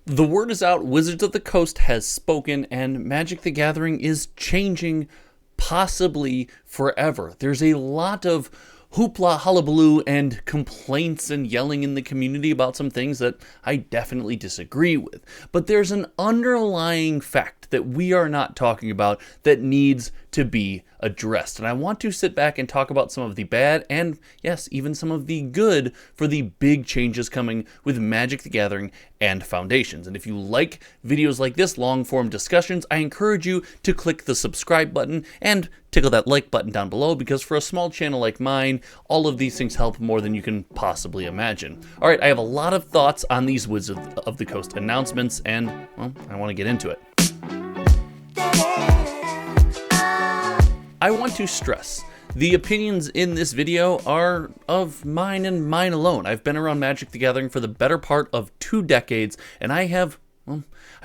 The word is out, Wizards of the Coast has spoken, and Magic the Gathering is changing possibly forever. There's a lot of hoopla, hullabaloo, and complaints and yelling in the community about some things that I definitely disagree with. But there's an underlying fact that we are not talking about that needs to be addressed. And I want to sit back and talk about some of the bad and, yes, even some of the good for the big changes coming with Magic the Gathering and Foundations. And if you like videos like this, long-form discussions, I encourage you to click the subscribe button and tickle that like button down below, because for a small channel like mine, all of these things help more than you can possibly imagine. All right, I have a lot of thoughts on these Wizards of the Coast announcements, and, well, I want to get into it. I want to stress, the opinions in this video are of mine and mine alone. I've been around Magic the Gathering for the better part of 2 decades, and I've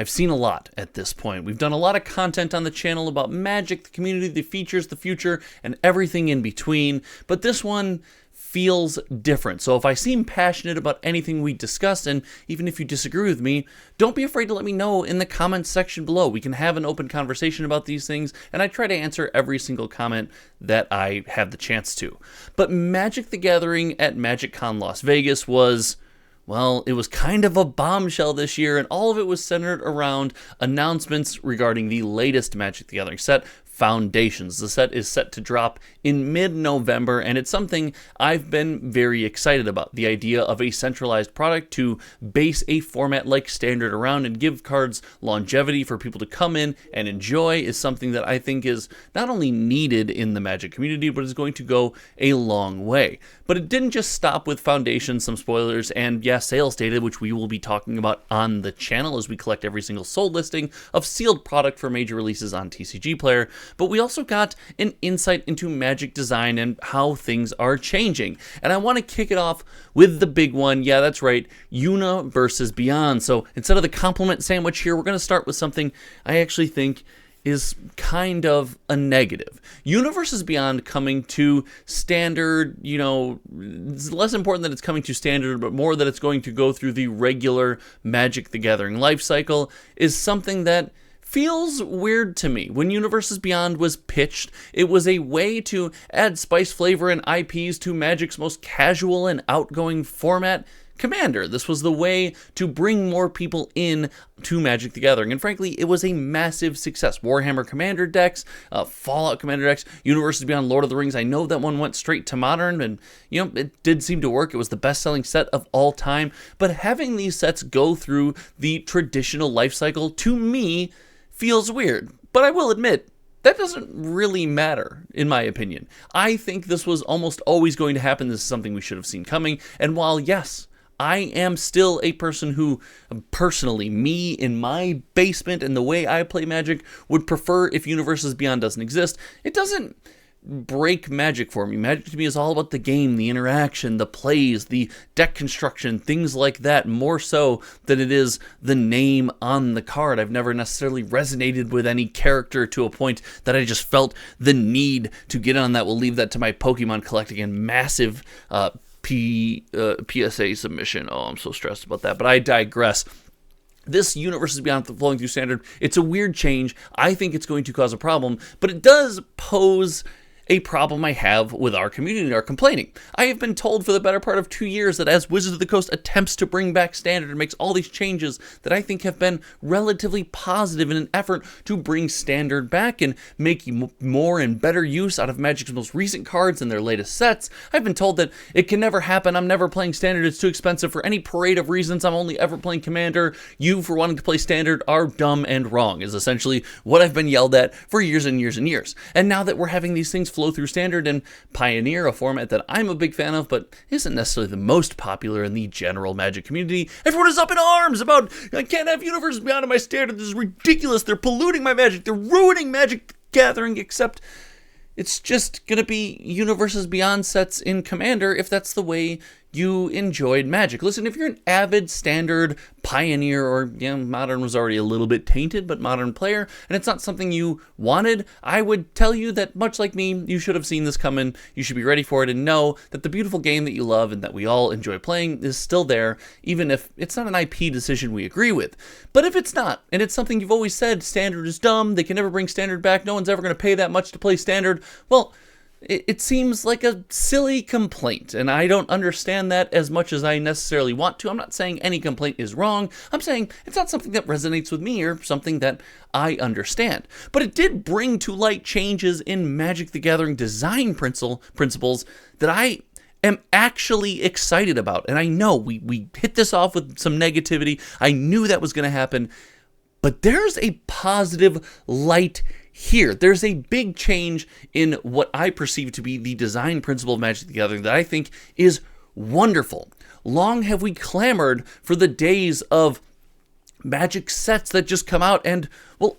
seen a lot at this point. We've done a lot of content on the channel about Magic, the community, the features, the future, and everything in between, but this one feels different. So if I seem passionate about anything we discussed, and even if you disagree with me, don't be afraid to let me know in the comments section below. We can have an open conversation about these things, and I try to answer every single comment that I have the chance to. But Magic the Gathering at MagicCon Las Vegas was, well, it was kind of a bombshell this year, and all of it was centered around announcements regarding the latest Magic the Gathering set, Foundations. The set is set to drop in mid-November, and it's something I've been very excited about. The idea of a centralized product to base a format like Standard around and give cards longevity for people to come in and enjoy is something that I think is not only needed in the Magic community, but is going to go a long way. But it didn't just stop with Foundations, some spoilers, and yeah, sales data, which we will be talking about on the channel as we collect every single sold listing of sealed product for major releases on TCG Player. But we also got an insight into Magic design and how things are changing. And I want to kick it off with the big one. Yeah, that's right, Uni versus Beyond. So instead of the compliment sandwich here, we're going to start with something I actually think is kind of a negative. Uni versus Beyond coming to Standard, it's less important that it's coming to Standard, but more that it's going to go through the regular Magic the Gathering life cycle is something that feels weird to me. When Uni versus Beyond was pitched, it was a way to add spice, flavor, and IPs to Magic's most casual and outgoing format, Commander. This was the way to bring more people in to Magic the Gathering, and frankly, it was a massive success. Warhammer Commander decks, Fallout Commander decks, Uni versus Beyond Lord of the Rings. I know that one went straight to Modern, and it did seem to work. It was the best-selling set of all time, but having these sets go through the traditional life cycle, to me, feels weird. But I will admit, that doesn't really matter, in my opinion. I think this was almost always going to happen. This is something we should have seen coming. And while, yes, I am still a person who, personally, me in my basement and the way I play Magic, would prefer if Uni versus Beyond doesn't exist, it doesn't break Magic for me. Magic to me is all about the game, the interaction, the plays, the deck construction, things like that, more so than it is the name on the card. I've never necessarily resonated with any character to a point that I just felt the need to get on that. We'll leave that to my Pokemon collecting and massive PSA submission. Oh, I'm so stressed about that, but I digress. This Uni versus Beyond flowing through Standard, it's a weird change. I think it's going to cause a problem, but it does pose a problem I have with our community and our complaining. I have been told for the better part of 2 years that as Wizards of the Coast attempts to bring back Standard and makes all these changes that I think have been relatively positive in an effort to bring Standard back and make more and better use out of Magic's most recent cards and their latest sets, I've been told that it can never happen. I'm never playing Standard. It's too expensive for any parade of reasons. I'm only ever playing Commander. You, for wanting to play Standard, are dumb and wrong, is essentially what I've been yelled at for years and years and years. And now that we're having these things flow through Standard and pioneer a format that I'm a big fan of, but isn't necessarily the most popular in the general Magic community, everyone is up in arms about, I can't have Uni versus Beyond in my Standard. This is ridiculous. They're polluting my Magic. They're ruining Magic Gathering, except it's just going to be Uni versus Beyond sets in Commander if that's the way you enjoyed Magic. Listen, if you're an avid Standard pioneer, or Modern was already a little bit tainted, but Modern player, and it's not something you wanted, I would tell you that, much like me, you should have seen this coming. You should be ready for it and know that the beautiful game that you love and that we all enjoy playing is still there, even if it's not an IP decision we agree with. But if it's not, and it's something you've always said, Standard is dumb, they can never bring Standard back, no one's ever going to pay that much to play Standard, well, it seems like a silly complaint, and I don't understand that as much as I necessarily want to. I'm not saying any complaint is wrong. I'm saying it's not something that resonates with me or something that I understand. But it did bring to light changes in Magic the Gathering design principles that I am actually excited about. And I know we hit this off with some negativity. I knew that was going to happen. But there's a positive light here. There's a big change in what I perceive to be the design principle of Magic the Gathering that I think is wonderful. Long have we clamored for the days of Magic sets that just come out and, well,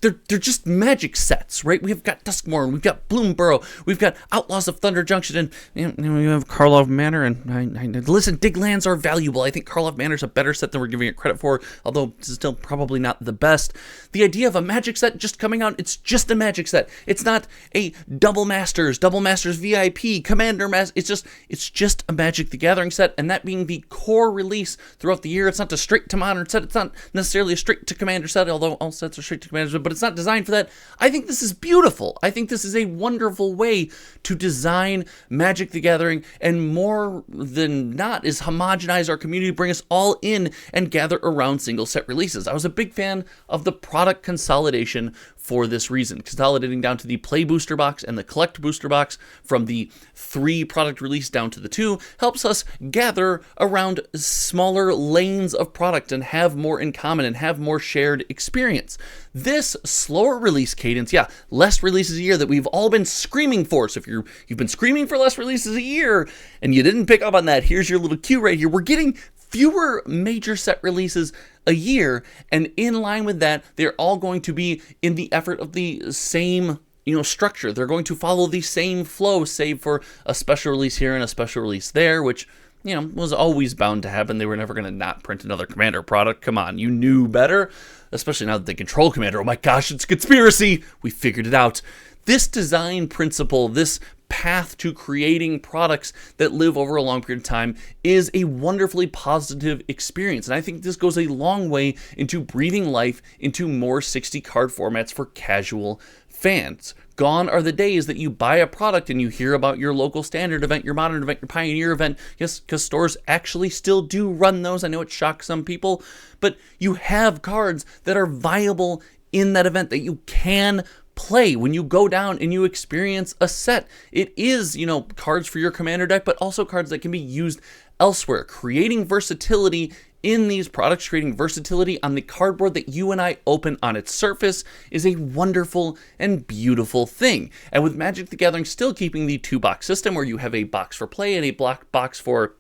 they're just Magic sets, right? We've got Duskmourn, we've got Bloomburrow, we've got Outlaws of Thunder Junction, and we have Karlov Manor, and listen, dig lands are valuable. I think Karlov Manor is a better set than we're giving it credit for, although it's still probably not the best. The idea of a Magic set just coming out, it's just a Magic set. It's not a Double Masters VIP, Commander Master. It's just a Magic the Gathering set, and that being the core release throughout the year. It's not a straight to Modern set. It's not necessarily a straight to Commander set, although all sets are straight to Commander, but it's not designed for that. I think this is beautiful. I think this is a wonderful way to design Magic the Gathering, and more than not is homogenize our community, bring us all in and gather around single set releases. I was a big fan of the product consolidation for this reason, consolidating down to the Play Booster Box and the Collect Booster Box from the 3 product release down to the 2 helps us gather around smaller lanes of product and have more in common and have more shared experience. This slower release cadence, less releases a year that we've all been screaming for. So if you've been screaming for less releases a year and you didn't pick up on that, here's your little cue right here. We're getting fewer major set releases a year, and in line with that, they're all going to be in the effort of the same structure. They're going to follow the same flow, save for a special release here and a special release there, which was always bound to happen. They were never going to not print another Commander product. Come on, you knew better, especially now that they control Commander. Oh my gosh, it's a conspiracy. We figured it out. This design principle, this path to creating products that live over a long period of time is a wonderfully positive experience. And I think this goes a long way into breathing life into more 60 card formats for casual fans. Gone are the days that you buy a product and you hear about your local Standard event, your Modern event, your Pioneer event. Yes, because stores actually still do run those. I know it shocks some people, but you have cards that are viable in that event that you can play when you go down and you experience a set. It is, cards for your Commander deck, but also cards that can be used elsewhere. Creating versatility in these products, creating versatility on the cardboard that you and I open on its surface is a wonderful and beautiful thing. And with Magic the Gathering still keeping the 2-box system where you have a box for play and a black box for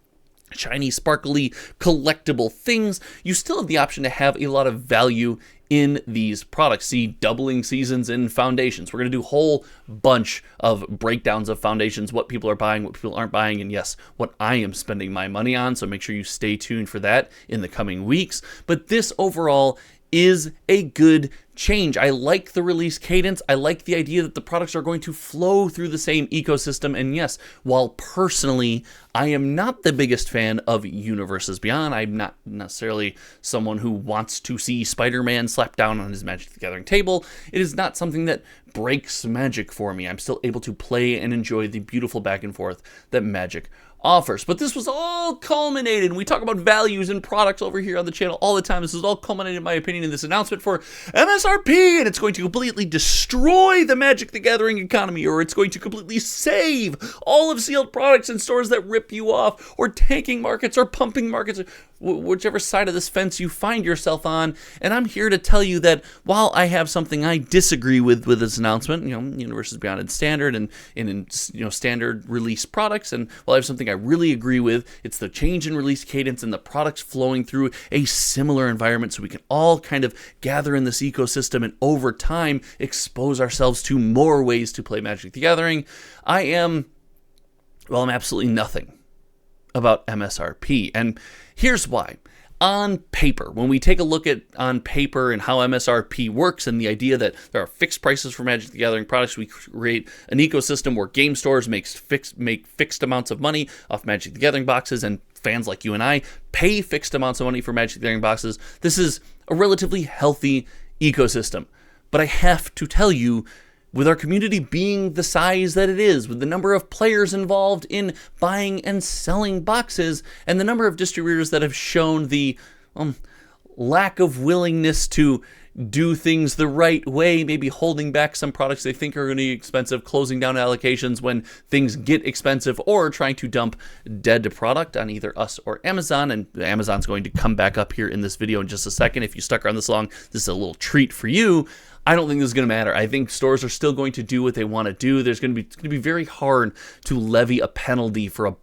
shiny, sparkly, collectible things, you still have the option to have a lot of value in these products. See doubling seasons in Foundations. We're going to do a whole bunch of breakdowns of Foundations, what people are buying, what people aren't buying, and yes, what I am spending my money on, so make sure you stay tuned for that in the coming weeks. But this overall is a good change. I like the release cadence. I like the idea that the products are going to flow through the same ecosystem. And yes, while personally I am not the biggest fan of Universes Beyond, I'm not necessarily someone who wants to see Spider-Man slapped down on his Magic the Gathering table, it is not something that breaks Magic for me. I'm still able to play and enjoy the beautiful back and forth that Magic offers. But this was all culminated, and we talk about values and products over here on the channel all the time. This is all culminated, in my opinion, in this announcement for MSRP, and it's going to completely destroy the Magic the Gathering economy, or it's going to completely save all of sealed products in stores that rip you off, or tanking markets, or pumping markets, whichever side of this fence you find yourself on. And I'm here to tell you that while I have something I disagree with this announcement, Universes Beyond in Standard and in standard release products, and while I have something I really agree with, it's the change in release cadence and the products flowing through a similar environment so we can all kind of gather in this ecosystem and over time expose ourselves to more ways to play Magic the Gathering. I'm absolutely nothing about MSRP. And here's why. On paper, when we take a look at on paper and how MSRP works and the idea that there are fixed prices for Magic the Gathering products, we create an ecosystem where game stores make fixed amounts of money off Magic the Gathering boxes, and fans like you and I pay fixed amounts of money for Magic the Gathering boxes. This is a relatively healthy ecosystem. But I have to tell you, with our community being the size that it is, with the number of players involved in buying and selling boxes, and the number of distributors that have shown the lack of willingness to do things the right way, maybe holding back some products they think are going to be expensive, closing down allocations when things get expensive, or trying to dump dead product on either us or Amazon. And Amazon's going to come back up here in this video in just a second. If you stuck around this long, this is a little treat for you. I don't think this is going to matter. I think stores are still going to do what they want to do. It's going to be very hard to levy a penalty for a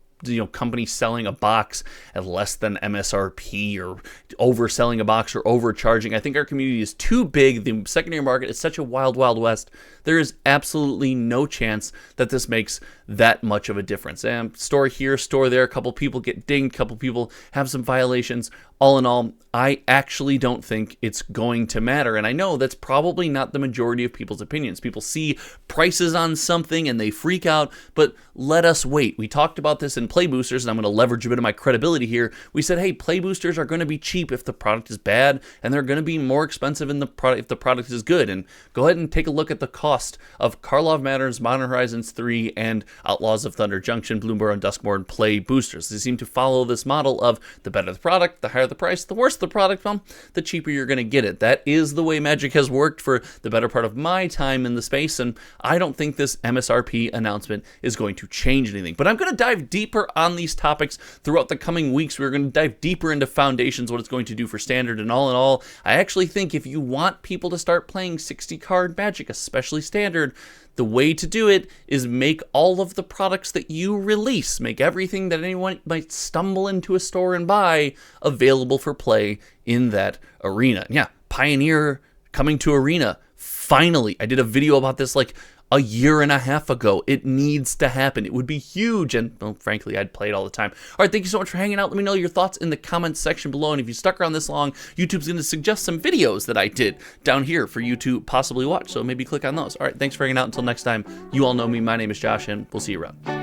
company selling a box at less than MSRP, or overselling a box or overcharging. I think our community is too big. The secondary market is such a wild, wild west. There is absolutely no chance that this makes that much of a difference. And store here, store there, a couple people get dinged, a couple people have some violations. All in all, I actually don't think it's going to matter. And I know that's probably not the majority of people's opinions. People see prices on something and they freak out, but let us wait. We talked about this in Play Boosters, and I'm going to leverage a bit of my credibility here. We said, hey, Play Boosters are going to be cheap if the product is bad, and they're going to be more expensive in the product if the product is good. And go ahead and take a look at the cost of Karlov Matters, Modern Horizons 3, and Outlaws of Thunder Junction, Bloomburrow, and Duskmourn Play Boosters. They seem to follow this model of the better the product, the higher the price, the worse the product, well, the cheaper you're going to get it. That is the way Magic has worked for the better part of my time in the space, and I don't think this MSRP announcement is going to change anything. But I'm going to dive deeper on these topics throughout the coming weeks. We're going to dive deeper into Foundations, what it's going to do for Standard, and all in all, I actually think if you want people to start playing 60-card Magic, especially Standard, the way to do it is make all of the products that you release, make everything that anyone might stumble into a store and buy, available for play in that arena. Yeah, Pioneer coming to Arena. Finally, I did a video about this like a year and a half ago. It needs to happen. It would be huge, and well, frankly, I'd play it all the time. All right, thank you so much for hanging out. Let me know your thoughts in the comments section below, and if you stuck around this long, YouTube's going to suggest some videos that I did down here for you to possibly watch, so maybe click on those. All right, thanks for hanging out. Until next time, you all know me. My name is Josh, and we'll see you around.